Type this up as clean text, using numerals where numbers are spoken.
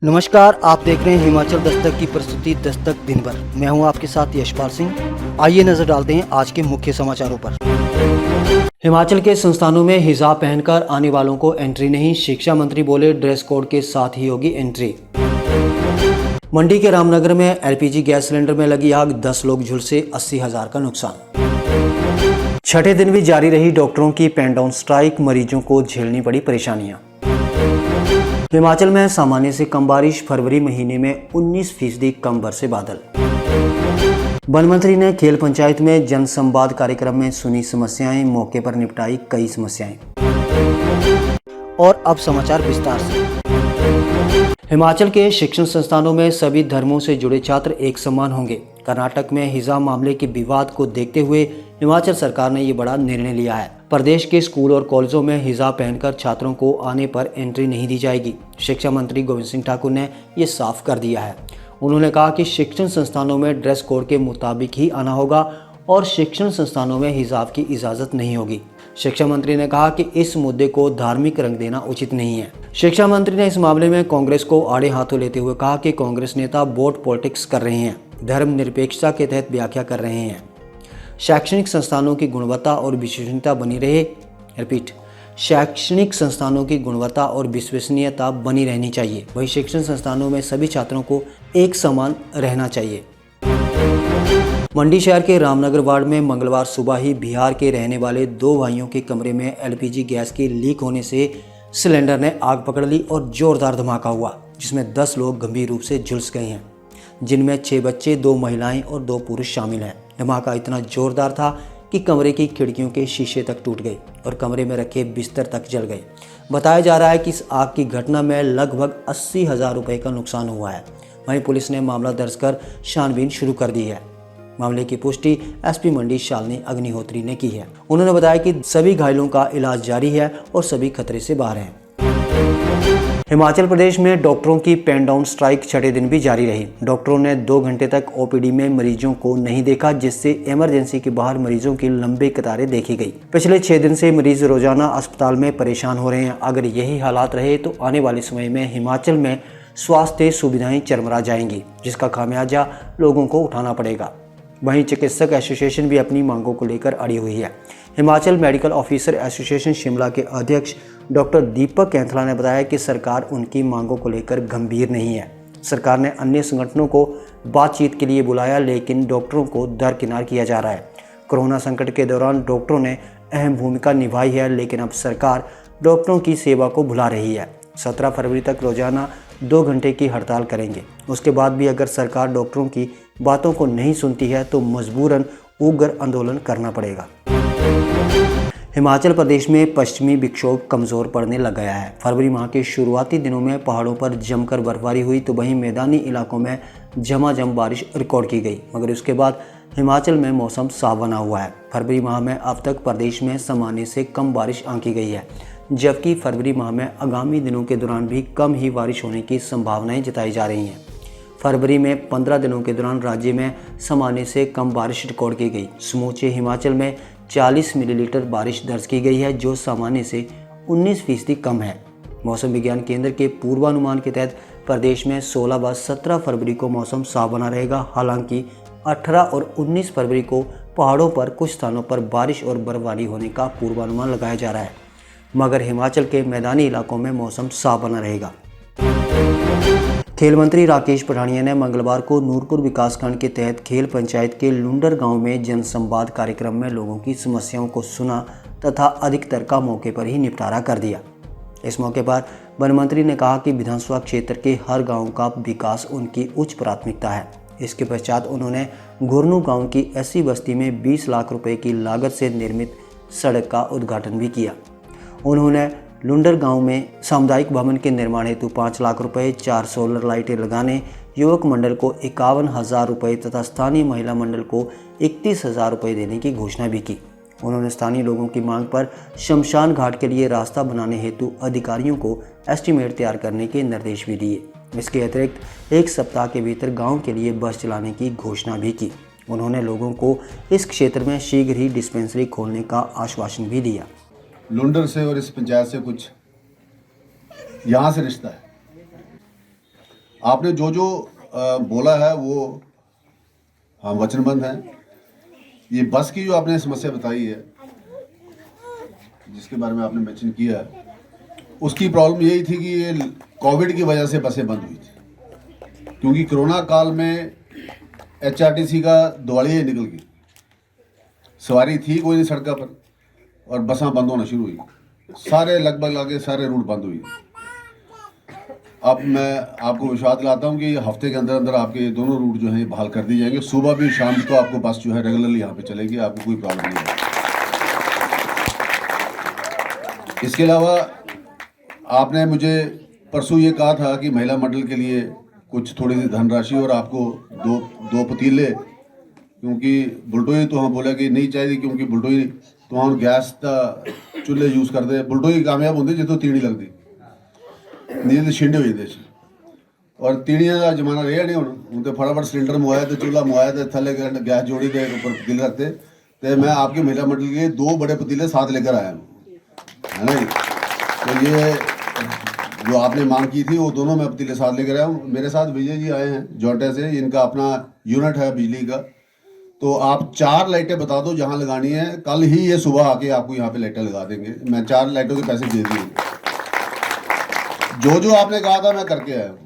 नमस्कार, आप देख रहे हैं हिमाचल दस्तक की प्रस्तुति दस्तक दिन भर। मैं हूं आपके साथ यशपाल सिंह। आइए नजर डालते हैं आज के मुख्य समाचारों पर। हिमाचल के संस्थानों में हिजाब पहनकर आने वालों को एंट्री नहीं, शिक्षा मंत्री बोले ड्रेस कोड के साथ ही होगी एंट्री। मंडी के रामनगर में एलपीजी गैस सिलेंडर में लगी आग, 10 लोग झुलसे, 80,000 का नुकसान। छठे दिन भी जारी रही डॉक्टरों की पेन डाउन स्ट्राइक, मरीजों को झेलनी पड़ी परेशानियां। हिमाचल में सामान्य से कम बारिश, फरवरी महीने में 19% कम बरसे बादल। वन मंत्री ने खेल पंचायत में जन संवाद कार्यक्रम में सुनी समस्याएं, मौके पर निपटाई कई समस्याएं। और अब समाचार विस्तार से। हिमाचल के शिक्षण संस्थानों में सभी धर्मों से जुड़े छात्र एक समान होंगे। कर्नाटक में हिजाब मामले के विवाद को देखते हुए हिमाचल सरकार ने ये बड़ा निर्णय लिया है। प्रदेश के स्कूल और कॉलेजों में हिजाब पहनकर छात्रों को आने पर एंट्री नहीं दी जाएगी। शिक्षा मंत्री गोविंद सिंह ठाकुर ने ये साफ कर दिया है। उन्होंने कहा कि शिक्षण संस्थानों में ड्रेस कोड के मुताबिक ही आना होगा और शिक्षण संस्थानों में हिजाब की इजाज़त नहीं होगी। शिक्षा मंत्री ने कहा कि इस मुद्दे को धार्मिक रंग देना उचित नहीं है। शिक्षा मंत्री ने इस मामले में कांग्रेस को आड़े हाथों लेते हुए कहा कि कांग्रेस नेता वोट पॉलिटिक्स कर रहे हैं, धर्म निरपेक्षता के तहत व्याख्या कर रहे हैं। शैक्षणिक संस्थानों की गुणवत्ता और विश्वसनीयता बनी रहे। शैक्षणिक संस्थानों की गुणवत्ता और विश्वसनीयता बनी रहनी चाहिए। वही शिक्षण संस्थानों में सभी छात्रों को एक समान रहना चाहिए। मंडी शहर के रामनगर वार्ड में मंगलवार सुबह ही बिहार के रहने वाले 2 भाइयों के कमरे में एलपीजी गैस के लीक होने से सिलेंडर ने आग पकड़ ली और जोरदार धमाका हुआ, जिसमें 10 लोग गंभीर रूप से झुलस गए हैं, जिनमें 6 बच्चे, 2 महिलाएं और 2 पुरुष शामिल हैं। धमाका इतना जोरदार था कि कमरे की खिड़कियों के शीशे तक टूट गए और कमरे में रखे बिस्तर तक जल गए। बताया जा रहा है कि इस आग की घटना में लगभग 80,000 रुपये का नुकसान हुआ है। वहीं पुलिस ने मामला दर्ज कर छानबीन शुरू कर दी है। मामले की पुष्टि एसपी मंडी शालिनी अग्निहोत्री ने की है। उन्होंने बताया कि सभी घायलों का इलाज जारी है और सभी खतरे से बाहर हैं। हिमाचल प्रदेश में डॉक्टरों की पेन डाउन स्ट्राइक छठे दिन भी जारी रही। डॉक्टरों ने 2 घंटे तक ओपीडी में मरीजों को नहीं देखा, जिससे इमरजेंसी के बाहर मरीजों की लंबी कतारें देखी गई। पिछले 6 दिन से मरीज रोजाना अस्पताल में परेशान हो रहे हैं। अगर यही हालात रहे तो आने वाले समय में हिमाचल में स्वास्थ्य सुविधाएं चरमरा जाएंगी, जिसका खामियाजा लोगों को उठाना पड़ेगा। वहीं चिकित्सक एसोसिएशन भी अपनी मांगों को लेकर अड़ी हुई है। Himachal medical officer association Shimla के अध्यक्ष डॉक्टर दीपक कैंथला ने बताया कि सरकार उनकी मांगों को लेकर गंभीर नहीं है। सरकार ने अन्य संगठनों को बातचीत के लिए बुलाया, लेकिन डॉक्टरों को दरकिनार किया जा रहा है। कोरोना संकट के दौरान डॉक्टरों ने अहम भूमिका निभाई है, लेकिन अब सरकार डॉक्टरों की सेवा को भुला रही है। 17 फरवरी तक रोजाना 2 घंटे की हड़ताल करेंगे। उसके बाद भी अगर सरकार डॉक्टरों की बातों को नहीं सुनती है तो मजबूरन उग्र आंदोलन करना पड़ेगा। हिमाचल प्रदेश में पश्चिमी विक्षोभ कमजोर पड़ने लग गया है। फरवरी माह के शुरुआती दिनों में पहाड़ों पर जमकर बर्फबारी हुई तो वहीं मैदानी इलाकों में झमाझम बारिश रिकॉर्ड की गई, मगर उसके बाद हिमाचल में मौसम साफ बना हुआ है। फरवरी माह में अब तक प्रदेश में सामान्य से कम बारिश आंकी गई है, जबकि फरवरी माह में आगामी दिनों के दौरान भी कम ही बारिश होने की संभावनाएं जताई जा रही हैं। फरवरी में 15 दिनों के दौरान राज्य में सामान्य से कम बारिश रिकॉर्ड की गई। समूचे हिमाचल में 40 मिलीलीटर बारिश दर्ज की गई है, जो सामान्य से 19% कम है। मौसम विज्ञान केंद्र के पूर्वानुमान के तहत प्रदेश में 16 व 17 फरवरी को मौसम साफ बना रहेगा। हालांकि 18 और 19 फरवरी को पहाड़ों पर कुछ स्थानों पर बारिश और बर्फबारी होने का पूर्वानुमान लगाया जा रहा है, मगर हिमाचल के मैदानी इलाकों में मौसम साफ बना रहेगा। खेल मंत्री राकेश पठानिया ने मंगलवार को नूरपुर विकासखंड के तहत खेल पंचायत के लुंडर गांव में जन संवाद कार्यक्रम में लोगों की समस्याओं को सुना तथा अधिकतर का मौके पर ही निपटारा कर दिया। इस मौके पर वन मंत्री ने कहा कि विधानसभा क्षेत्र के हर गांव का विकास उनकी उच्च प्राथमिकता है। इसके पश्चात उन्होंने घुरनू गाँव की ऐसी बस्ती में 20 लाख रुपये की लागत से निर्मित सड़क का उद्घाटन भी किया। उन्होंने लुंडर गांव में सामुदायिक भवन के निर्माण हेतु 5 लाख रुपए, 4 सोलर लाइटें लगाने, युवक मंडल को 51,000 रुपये तथा स्थानीय महिला मंडल को 31,000 रुपये देने की घोषणा भी की। उन्होंने स्थानीय लोगों की मांग पर शमशान घाट के लिए रास्ता बनाने हेतु अधिकारियों को एस्टीमेट तैयार करने के निर्देश भी दिए। इसके अतिरिक्त 1 सप्ताह के भीतर गाँव के लिए बस चलाने की घोषणा भी की। उन्होंने लोगों को इस क्षेत्र में शीघ्र ही डिस्पेंसरी खोलने का आश्वासन भी दिया। लुंडर से और इस पंचायत से कुछ यहाँ से रिश्ता है। आपने जो जो बोला है वो हम वचनबद्ध हैं। ये बस की जो आपने समस्या बताई है, जिसके बारे में आपने मेंशन किया है, उसकी प्रॉब्लम यही थी कि ये कोविड की वजह से बसें बंद हुई थी, क्योंकि कोरोना काल में HRTC का दिवालिया निकल गई, सवारी थी कोई नहीं सड़कों पर और बसें बंद होना शुरू हुई, सारे लगभग आगे सारे रूट बंद हुई। अब मैं आपको विश्वास दिलाता हूँ कि हफ्ते के अंदर अंदर आपके दोनों रूट जो हैं बहाल कर दिए जाएंगे। सुबह भी शाम को आपको बस जो है रेगुलरली यहाँ पे चलेगी, आपको कोई प्रॉब्लम नहीं है। इसके अलावा आपने मुझे परसों ये कहा था कि महिला मंडल के लिए कुछ थोड़ी सी धनराशि और आपको दो पतीले, क्योंकि बुलटोई तो हम बोला कि नहीं चाहिए, क्योंकि बुलटोई तो हम गैस का चूल्हे यूज़ करते, बुलटोई कामयाब होंगे जितो तीड़ी लगती नहीं तो छिंड हो जाते। और तीड़ियां का जमाना रहा नहीं हूँ तो फटाफट सिलेंडर मुआया तो चूल्हा मुआया तो थले गैस जोड़ी दे ऊपर पतीले रखते। तो मैं आपके महिला मंडल के लिए 2 बड़े पतीले साथ लेकर आया हूँ, है ना। तो ये जो आपने मांग की थी वो दोनों मैं पतीले साथ लेकर आया हूँ। मेरे साथ विजय जी आए हैं जोटे से, इनका अपना यूनिट है बिजली का। तो आप 4 लाइटें बता दो जहाँ लगानी है, कल ही ये सुबह आके आपको यहाँ पे लाइटें लगा देंगे। मैं 4 लाइटों के पैसे दे दिए, जो जो आपने कहा था मैं करके आया हूँ।